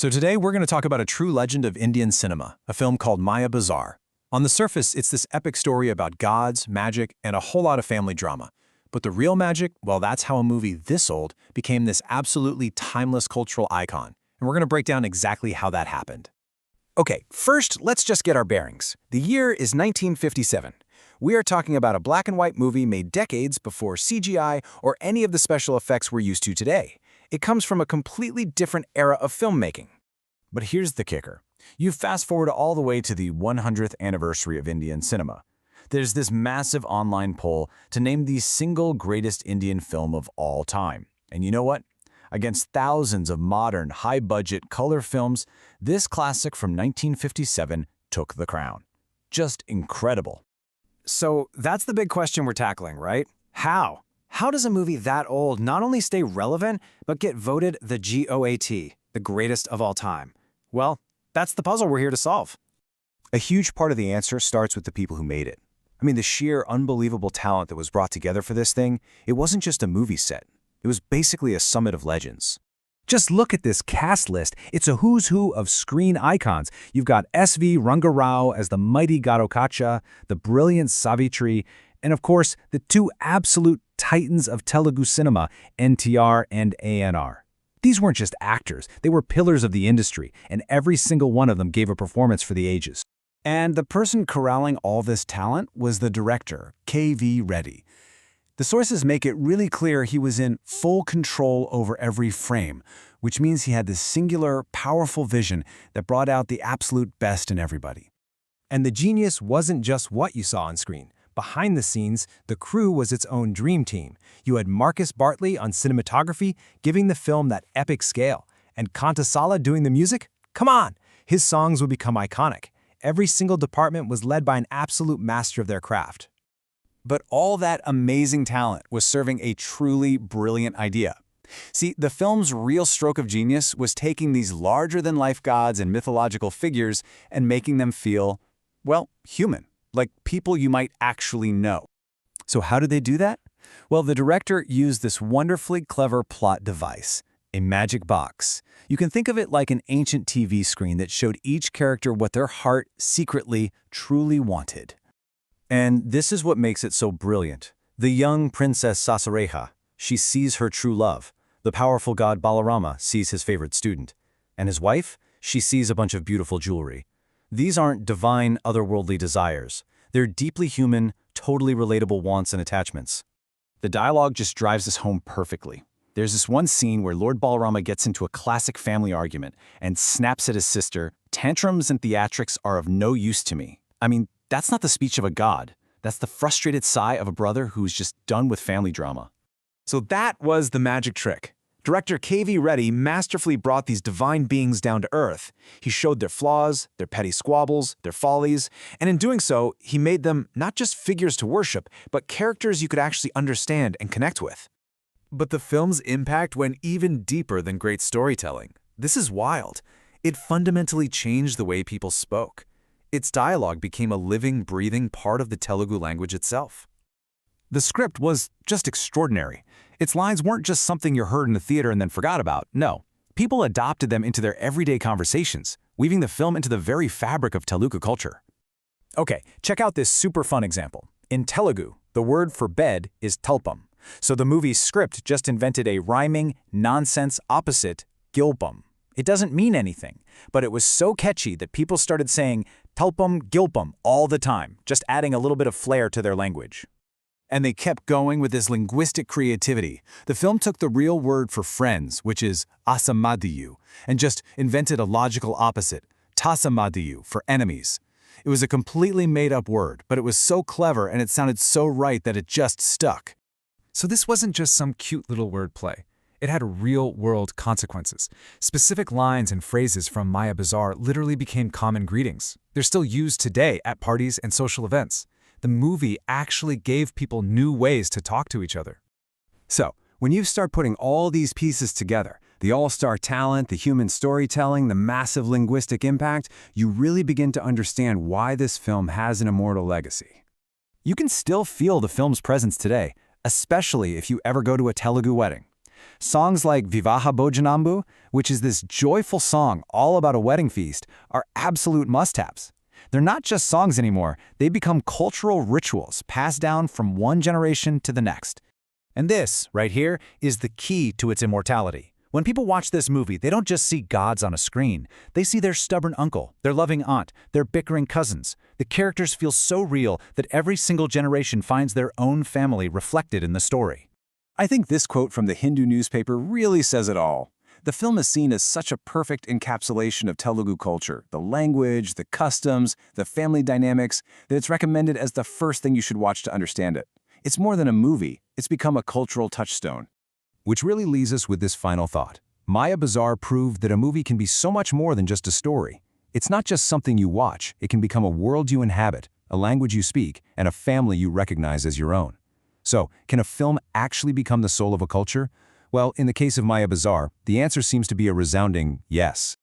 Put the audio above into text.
So today we're going to talk about a true legend of Indian cinema, a film called Bazar. On the surface, it's this epic story about gods, magic, and a whole lot of family drama. But the real magic, well, that's how a movie this old became this absolutely timeless cultural icon. And we're going to break down exactly how that happened. Okay, first, let's just get our bearings. The year is 1957. We are talking about a black and white movie made decades before CGI or any of the special effects we're used to today. It comes from a completely different era of filmmaking. But here's the kicker. You fast forward all the way to the 100th anniversary of Indian cinema. There's this massive online poll to name the single greatest Indian film of all time. And you know what? Against thousands of modern, high-budget color films, this classic from 1957 took the crown. Just incredible. So that's the big question we're tackling, right? How? How does a movie that old not only stay relevant, but get voted the GOAT, the greatest of all time? Well, that's the puzzle we're here to solve. A huge part of the answer starts with the people who made it. I mean, the sheer unbelievable talent that was brought together for this thing, it wasn't just a movie set. It was basically a summit of legends. Just look at this cast list. It's a who's who of screen icons. You've got S.V. Rangarao as the mighty Garokacha, the brilliant Savitri, and of course, the two absolute titans of Telugu cinema, NTR and ANR. These weren't just actors, they were pillars of the industry, and every single one of them gave a performance for the ages. And the person corralling all this talent was the director, K.V. Reddy. The sources make it really clear he was in full control over every frame, which means he had this singular, powerful vision that brought out the absolute best in everybody. And the genius wasn't just what you saw on screen. Behind the scenes, the crew was its own dream team. You had Marcus Bartley on cinematography, giving the film that epic scale. And Kantasala doing the music? Come on! His songs would become iconic. Every single department was led by an absolute master of their craft. But all that amazing talent was serving a truly brilliant idea. See, the film's real stroke of genius was taking these larger-than-life gods and mythological figures and making them feel, well, human. Like people you might actually know. So how did they do that? Well, the director used this wonderfully clever plot device, a magic box. You can think of it like an ancient TV screen that showed each character what their heart secretly, truly wanted. And this is what makes it so brilliant. The young princess Sasareha, she sees her true love. The powerful god Balarama sees his favorite student. And his wife, she sees a bunch of beautiful jewelry. These aren't divine, otherworldly desires. They're deeply human, totally relatable wants and attachments. The dialogue just drives this home perfectly. There's this one scene where Lord Balarama gets into a classic family argument and snaps at his sister, "Tantrums and theatrics are of no use to me." I mean, that's not the speech of a god. That's the frustrated sigh of a brother who's just done with family drama. So that was the magic trick. Director K.V. Reddy masterfully brought these divine beings down to earth. He showed their flaws, their petty squabbles, their follies, and in doing so, he made them not just figures to worship, but characters you could actually understand and connect with. But the film's impact went even deeper than great storytelling. This is wild. It fundamentally changed the way people spoke. Its dialogue became a living, breathing part of the Telugu language itself. The script was just extraordinary. Its lines weren't just something you heard in the theater and then forgot about. No, people adopted them into their everyday conversations, weaving the film into the very fabric of Telugu culture. Okay, check out this super fun example. In Telugu, the word for bed is talpam. So the movie's script just invented a rhyming, nonsense opposite, gilpam. It doesn't mean anything, but it was so catchy that people started saying talpam, gilpam all the time, just adding a little bit of flair to their language. And they kept going with this linguistic creativity. The film took the real word for friends, which is asamadiyu, and just invented a logical opposite, tasamadiyu, for enemies. It was a completely made-up word, but it was so clever and it sounded so right that it just stuck. So this wasn't just some cute little wordplay. It had real-world consequences. Specific lines and phrases from Bazar literally became common greetings. They're still used today at parties and social events. The movie actually gave people new ways to talk to each other. So, when you start putting all these pieces together, the all-star talent, the human storytelling, the massive linguistic impact, you really begin to understand why this film has an immortal legacy. You can still feel the film's presence today, especially if you ever go to a Telugu wedding. Songs like Vivaha Bhojanambu, which is this joyful song all about a wedding feast, are absolute must-haves. They're not just songs anymore, they become cultural rituals passed down from one generation to the next. And this, right here, is the key to its immortality. When people watch this movie, they don't just see gods on a screen. They see their stubborn uncle, their loving aunt, their bickering cousins. The characters feel so real that every single generation finds their own family reflected in the story. I think this quote from the Hindu newspaper really says it all. The film is seen as such a perfect encapsulation of Telugu culture, the language, the customs, the family dynamics, that it's recommended as the first thing you should watch to understand it. It's more than a movie, it's become a cultural touchstone. Which really leaves us with this final thought. Maya Bazar proved that a movie can be so much more than just a story. It's not just something you watch, it can become a world you inhabit, a language you speak, and a family you recognize as your own. So, can a film actually become the soul of a culture? Well, in the case of Maya Bazar, the answer seems to be a resounding yes.